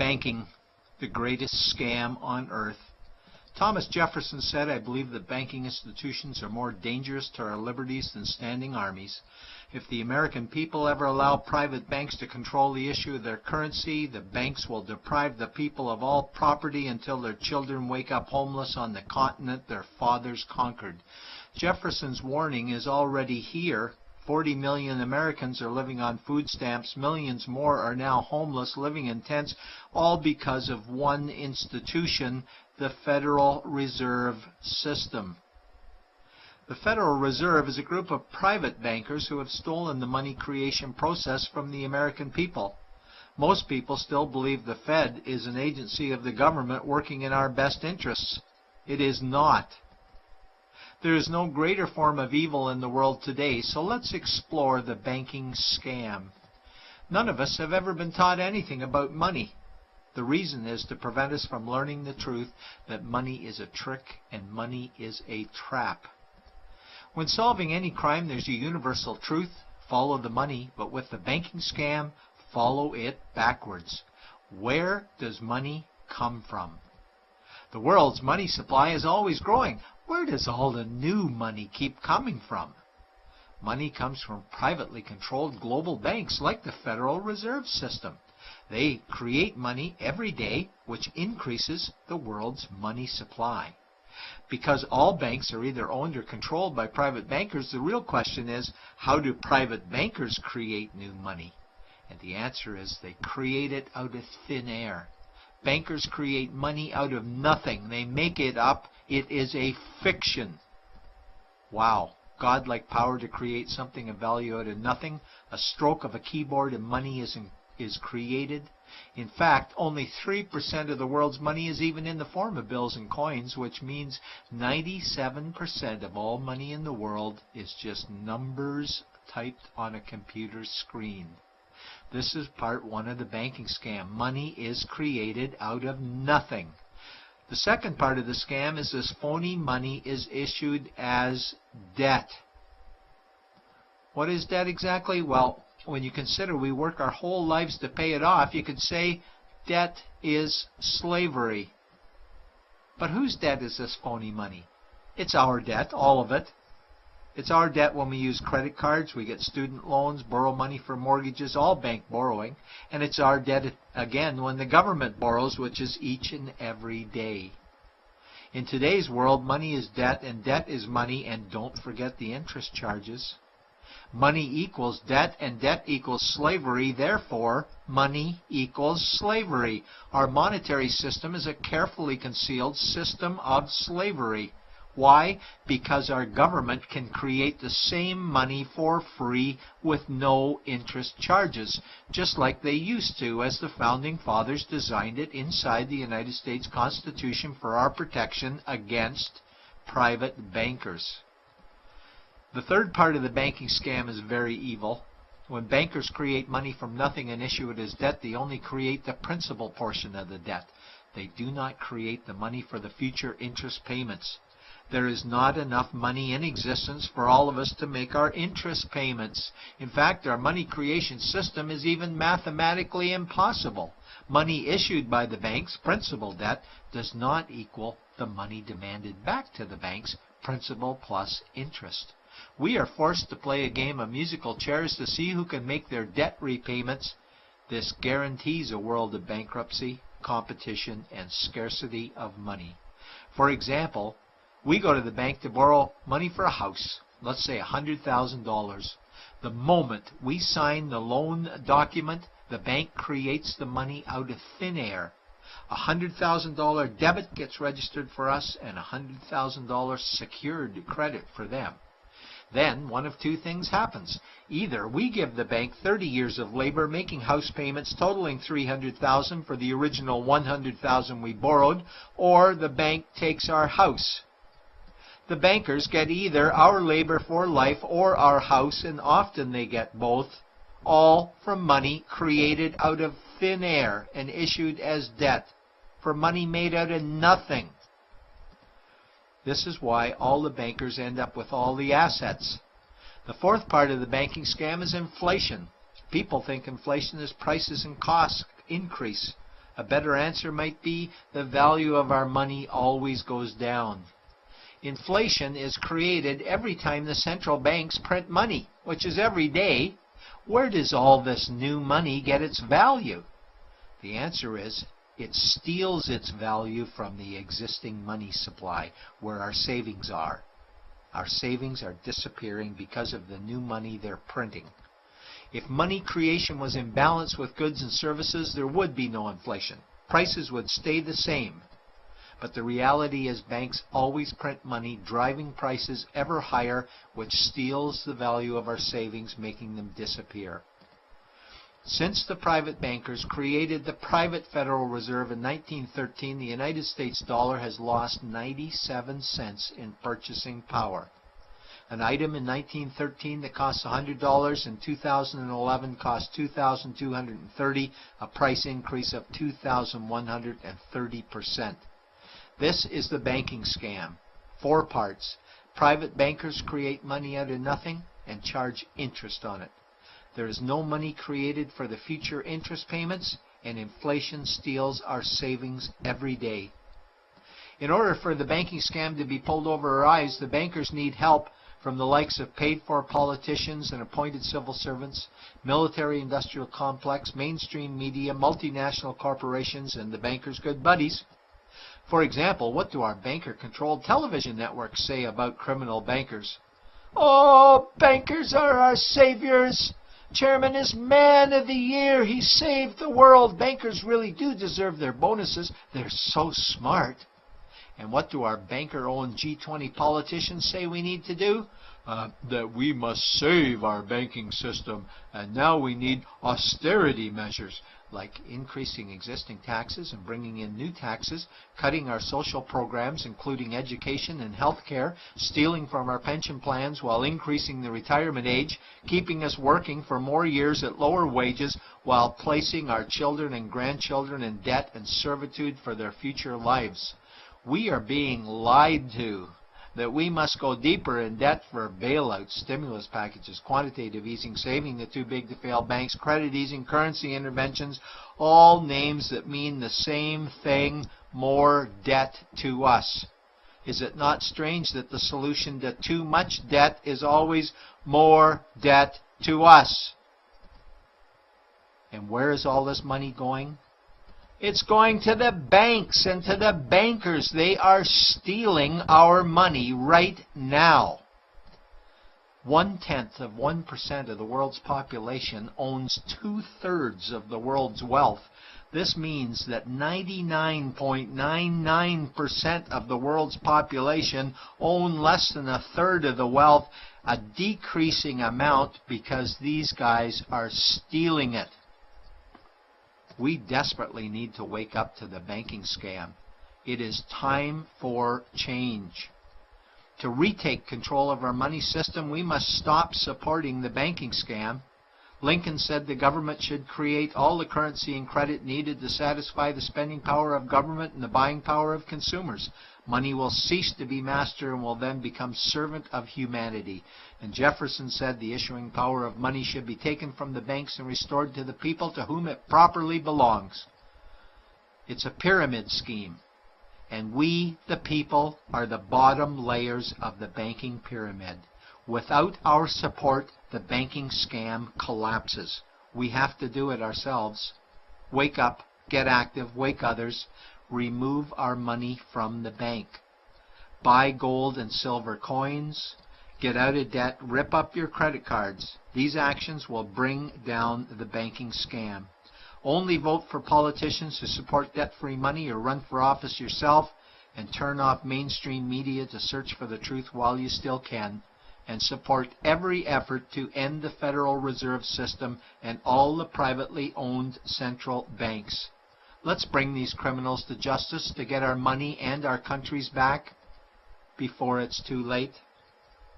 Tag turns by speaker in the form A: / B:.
A: Banking, the greatest scam on earth. Thomas Jefferson said, "I believe that banking institutions are more dangerous to our liberties than standing armies. If the American people ever allow private banks to control the issue of their currency, the banks will deprive the people of all property until their children wake up homeless on the continent their fathers conquered." Jefferson's warning is already here. 40 million Americans are living on food stamps. Millions more are now homeless, living in tents, all because of one institution, the Federal Reserve System. The Federal Reserve is a group of private bankers who have stolen the money creation process from the American people. Most people still believe the Fed is an agency of the government working in our best interests. It is not. There is no greater form of evil in the world today, so let's explore the banking scam. None of us have ever been taught anything about money. The reason is to prevent us from learning the truth that money is a trick and money is a trap. When solving any crime, there's a universal truth: follow the money, but with the banking scam, follow it backwards. Where does money come from? The world's money supply is always growing. Where does all the new money keep coming from? Money comes from privately controlled global banks like the Federal Reserve System. They create money every day, which increases the world's money supply. Because all banks are either owned or controlled by private bankers, the real question is, how do private bankers create new money? And the answer is they create it out of thin air. Bankers create money out of nothing. They make it up. It is a fiction. Wow. Godlike power to create something of value out of nothing. A stroke of a keyboard and money is created. In fact, only 3% of the world's money is even in the form of bills and coins, which means 97% of all money in the world is just numbers typed on a computer screen. This is part one of the banking scam. Money is created out of nothing. The second part of the scam is this phony money is issued as debt. What is debt exactly? Well, when you consider we work our whole lives to pay it off, you could say debt is slavery. But whose debt is this phony money? It's our debt, all of it. It's our debt when we use credit cards, we get student loans, borrow money for mortgages, all bank borrowing. And it's our debt again when the government borrows, which is each and every day. In today's world, money is debt and debt is money, and don't forget the interest charges. Money equals debt and debt equals slavery, therefore money equals slavery. Our monetary system is a carefully concealed system of slavery. Why? Because our government can create the same money for free with no interest charges, just like they used to, as the Founding Fathers designed it inside the United States Constitution for our protection against private bankers. The third part of the banking scam is very evil. When bankers create money from nothing and issue it as debt, they only create the principal portion of the debt. They do not create the money for the future interest payments. There is not enough money in existence for all of us to make our interest payments. In fact, our money creation system is even mathematically impossible. Money issued by the banks, principal debt, does not equal the money demanded back to the banks, principal plus interest. We are forced to play a game of musical chairs to see who can make their debt repayments. This guarantees a world of bankruptcy, competition, and scarcity of money. For example, we go to the bank to borrow money for a house, let's say $100,000. The moment we sign the loan document, the bank creates the money out of thin air. A $100,000 debit gets registered for us and a $100,000 secured credit for them. Then one of two things happens. Either we give the bank 30 years of labor making house payments totaling $300,000 for the original $100,000 we borrowed, or the bank takes our house. The bankers get either our labor for life or our house, and often they get both, all from money created out of thin air and issued as debt, for money made out of nothing. This is why all the bankers end up with all the assets. The fourth part of the banking scam is inflation. People think inflation is prices and costs increase. A better answer might be the value of our money always goes down. Inflation is created every time the central banks print money, which is every day. Where does all this new money get its value? The answer is it steals its value from the existing money supply, where our savings are. Our savings are disappearing because of the new money they're printing. If money creation was in balance with goods and services, there would be no inflation. Prices would stay the same. But the reality is banks always print money, driving prices ever higher, which steals the value of our savings, making them disappear. Since the private bankers created the private Federal Reserve in 1913, the United States dollar has lost 97 cents in purchasing power. An item in 1913 that cost $100 in 2011 cost $2,230, a price increase of 2,130%. This is the banking scam. 4 parts. Private bankers create money out of nothing and charge interest on it. There is no money created for the future interest payments, and inflation steals our savings every day. In order for the banking scam to be pulled over our eyes, the bankers need help from the likes of paid-for politicians and appointed civil servants, military-industrial complex, mainstream media, multinational corporations, and the bankers' good buddies. For example, what do our banker-controlled television networks say about criminal bankers? "Oh, bankers are our saviors. Chairman is man of the year. He saved the world. Bankers really do deserve their bonuses. They're so smart." And what do our banker-owned G20 politicians say we need to do? That we must save our banking system, and now we need austerity measures, like increasing existing taxes and bringing in new taxes, cutting our social programs, including education and health care, stealing from our pension plans while increasing the retirement age, keeping us working for more years at lower wages while placing our children and grandchildren in debt and servitude for their future lives. We are being lied to that we must go deeper in debt for bailouts, stimulus packages, quantitative easing, saving the too big to fail banks, credit easing, currency interventions, all names that mean the same thing, more debt to us. Is it not strange that the solution to too much debt is always more debt to us? And where is all this money going? It's going to the banks and to the bankers. They are stealing our money right now. 0.1% of the world's population owns 2/3 of the world's wealth. This means that 99.99% of the world's population own less than 1/3 of the wealth, a decreasing amount because these guys are stealing it. We desperately need to wake up to the banking scam. It is time for change. To retake control of our money system, we must stop supporting the banking scam. Lincoln said the government should create all the currency and credit needed to satisfy the spending power of government and the buying power of consumers. Money will cease to be master and will then become servant of humanity. And Jefferson said the issuing power of money should be taken from the banks and restored to the people to whom it properly belongs. It's a pyramid scheme. And we, the people, are the bottom layers of the banking pyramid. Without our support, the banking scam collapses. We have to do it ourselves. Wake up, get active, wake others. Remove our money from the bank. Buy gold and silver coins. Get out of debt. Rip up your credit cards. These actions will bring down the banking scam. Only vote for politicians who support debt-free money, or run for office yourself, and turn off mainstream media to search for the truth while you still can. And support every effort to end the Federal Reserve System and all the privately owned central banks. Let's bring these criminals to justice to get our money and our countries back before it's too late.